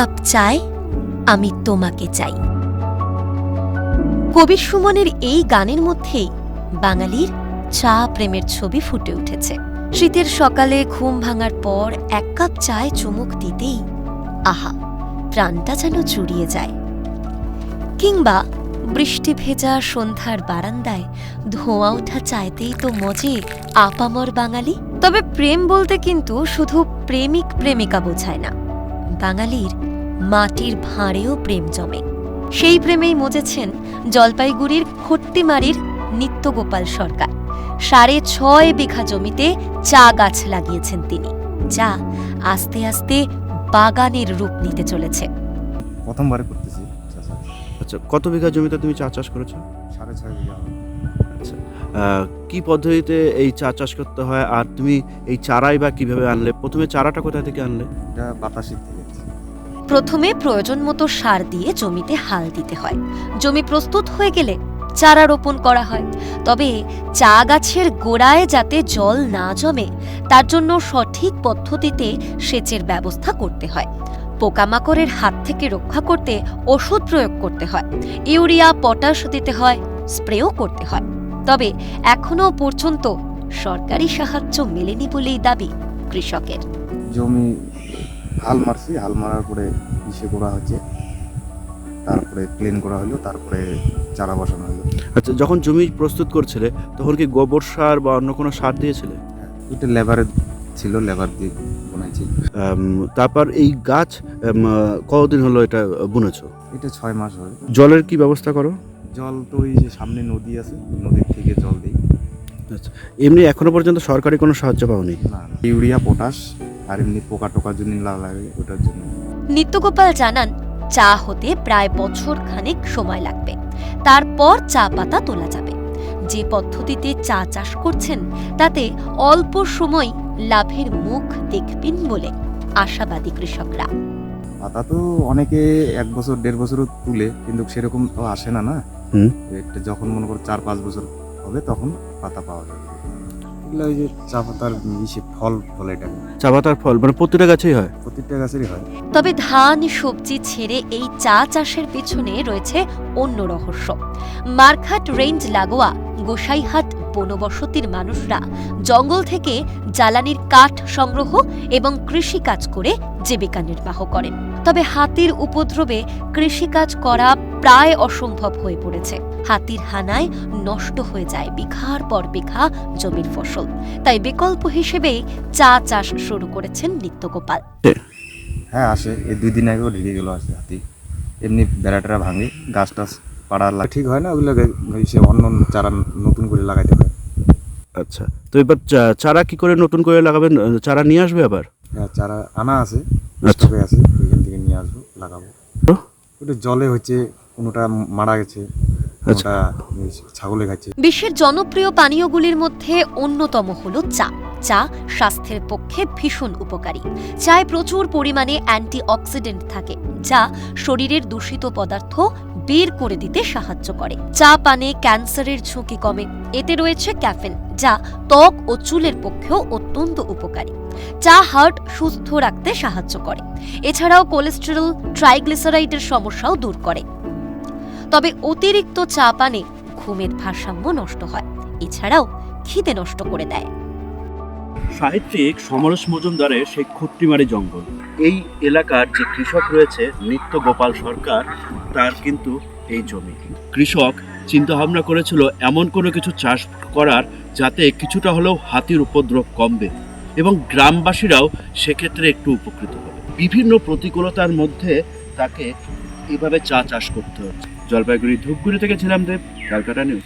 Cup চায়, আমি তোমাকে চাই। কবি সুমনের এই গানের মধ্যেই বাঙালির চা প্রেমের ছবি ফুটে উঠেছে। শীতের সকালে ঘুম ভাঙার পর এক কাপ চায় চুমুক দিতেই আহা, প্রাণটা যেন জুড়িয়ে যায়। কিংবা বৃষ্টি ভেজা সন্ধ্যার বারান্দায় ধোঁয়া ওঠা চাইতেই তো মজে আপামর বাঙালি। তবে প্রেম বলতে কিন্তু শুধু প্রেমিক প্রেমিকা বোঝায় না, বাঙালির মাটির ভাঁড়েও প্রেম জমে। সেই প্রেমেই মজেছেন জলপাইগুড়ির খট্টিমারির নিত্যগোপাল সরকার। ৬.৫ বিঘা জমিতে চা গাছ লাগিয়েছেন তিনি, যা আস্তে আস্তে বাগানের রূপ নিতে চলেছে। প্রথমবারে করতেছি। আচ্ছা, কত বিঘা জমিতে তুমি চা চাষ করেছো? ৬.৫ বিঘা। আচ্ছা, কি পদ্ধতিতে এই চা চাষ করতে হয়, আর তুমি এই চারাই বা কিভাবে আনলে? প্রথমে চারাটা কোথা থেকে আনলে? এটা বাতাসির থেকে। প্রথমে প্রয়োজন মতো সার দিয়ে জমিতে হাল দিতে হয়। জমি প্রস্তুত হয়ে গেলে চারা রোপণ করা হয়। তবে চা গাছের গোড়ায় যাতে জল না জমে, তার জন্য সঠিক পদ্ধতিতে সেচের ব্যবস্থা করতে হয়। পোকামাকড়ের হাত থেকে রক্ষা করতে ওষুধ প্রয়োগ করতে হয়, ইউরিয়া পটাশ দিতে হয়, স্প্রেও করতে হয়। তবে এখনো পর্যন্ত সরকারি সাহায্য মেলেনি বলেই দাবি কৃষকের। জমি হাল মারছি, হাল মারার পরে ইসে করা হচ্ছে, তারপরে প্লেন করা হলো, তারপরে চারা বসানো হলো। আচ্ছা, যখন জমি প্রস্তুত করছিলে তখন কি গোবর সার বা অন্য কোনো সার দিয়েছিলে? এটা লেবারের ছিল, লেবার দিয়ে বানাইছি। তারপর এই গাছ কতদিন হলো এটা বুনেছো? এটা ৬ মাস হয়। জলের কি ব্যবস্থা করো? জল তো ওই যে সামনে নদী আছে, নদীর থেকে জল দিই। আচ্ছা, এমনি এখনো পর্যন্ত সরকারি কোনো সাহায্য পাওনি? না, ইউরিয়া পটাশ আর এমনি পোকা টোকার জন্য লাগে, ওটার জন্য। নিত্যগোপাল জানান, চা হতে প্রায় বছর খানেক সময় লাগবে, তারপর চা পাতা তোলা যাবে। যে পদ্ধতিতে চা চাষ করছেন তাতে অল্প সময় লাভের মুখ দেখবেন বলে আশাবাদী কৃষকরা। পাতা তো অনেকে ১ বছর ১.৫ বছরও তুলে, কিন্তু সেরকম তো আসে না। এটা যখন মনে করো ৪-৫ বছর হবে তখন পাতা পাওয়া যাবে। এগুলো ওই যে চা পাতার ফল ফলে, এটা চা পাতার ফল মানে প্রতিটা গাছেই হয়? প্রত্যেকটা গাছেরই হয়। তবে ধান সবজি ছেড়ে এই চা চাষের পেছনে রয়েছে অন্য রহস্য। মারঘাট রেঞ্জ লাগোয়া গোসাইহাট বনবসতির মানুষরা জঙ্গল থেকে জ্বালানির কাঠ সংগ্রহ এবং কৃষিকাজ করে জীবিকা নির্বাহ করেন। তবে হাতির উপদ্রবে কৃষিকাজ করা প্রায় অসম্ভব হয়ে পড়েছে। হাতির হানায় নষ্ট হয়ে যায় বিঘার পর বিঘা জমির ফসল। তাই বিকল্প হিসেবে চা চাষ শুরু করেছেন নিত্যগোপাল। হ্যাঁ, আসে। এই ২ দিন আগেও ঢেকে গেল আসে হাতি। এমনি বেড়াটারা ভাঙে, গাছ টাছ পাড়া ঠিক হয় না, ওগুলো সে অন্য চারা নতুন করে লাগাইতে হয়। আচ্ছা, তো এবার চারা কি করে নতুন করে লাগাবেন? চারা নিয়ে আসবে আবার? হ্যাঁ, চারা আনা আছে, আচ্ছা, স্টকে আছে, ওইখান থেকে নিয়ে আসবো, লাগাবো। ওটা জলে হচ্ছে, কোনোটা মারা গেছে, কোনোটা ছাগলে খাচ্ছে। বিশ্বের জনপ্রিয় পানীয়গুলির মধ্যে অন্যতম হল চা। চা স্বাস্থ্যের পক্ষে ভীষণ উপকারী। চায়ে প্রচুর পরিমাণে অ্যান্টিঅক্সিডেন্ট থাকে, যা শরীরের দূষিত পদার্থ বের করে দিতে সাহায্য করে। চা পানে ক্যান্সারের ঝুঁকি কমে। এতে রয়েছে ক্যাফেন, যা ত্বক ও চুলের পক্ষেও অত্যন্ত উপকারী। চা হার্ট সুস্থ রাখতে সাহায্য করে। এছাড়াও কোলেস্টেরল, ট্রাইগ্লিসারাইডের সমস্যাও দূর করে। তবে অতিরিক্ত চা পানে ঘুমের ভারসাম্য নষ্ট হয়, এছাড়াও খিদে নষ্ট করে দেয়। সাহিত্যিক সমরেশ মজুমদারের সেই খট্টিমারি জঙ্গল, এই এলাকার যে কৃষক রয়েছে নিত্যগোপাল সরকার, তার কিন্তু এই জমি। কৃষক চিন্তা ভাবনা করেছিল এমন কোনো কিছু চাষ করার যাতে কিছুটা হলেও হাতির উপদ্রব কমবে এবং গ্রামবাসীরাও সেক্ষেত্রে একটু উপকৃত হবে। বিভিন্ন প্রতিকূলতার মধ্যে তাকে এইভাবে চা চাষ করতে হচ্ছে। জলপাইগুড়ি ধূপগুড়ি থেকে ছিলাম দেব, ক্যালকাটা নিউজ।